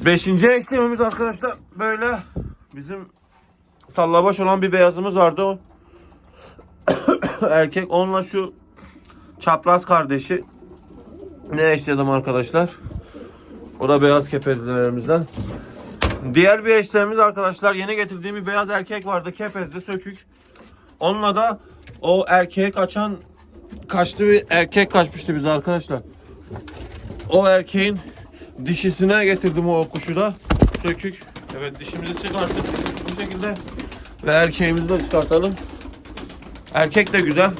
Beşinci eşlemimiz arkadaşlar böyle bizim sallabaş olan bir beyazımız vardı o. Erkek, onunla şu çapraz kardeşi ne eşledim arkadaşlar. O da beyaz kepezlilerimizden. Diğer bir eşlerimiz arkadaşlar, yeni getirdiğim bir beyaz erkek vardı, kepezli sökük. Onunla da o erkeğe kaçtı bir erkek kaçmıştı bize arkadaşlar. O erkeğin dişisine getirdim o kuşu da sökük. Evet, dişimizi çıkarttık bu şekilde ve erkeğimizi de çıkartalım. Erkek de güzel.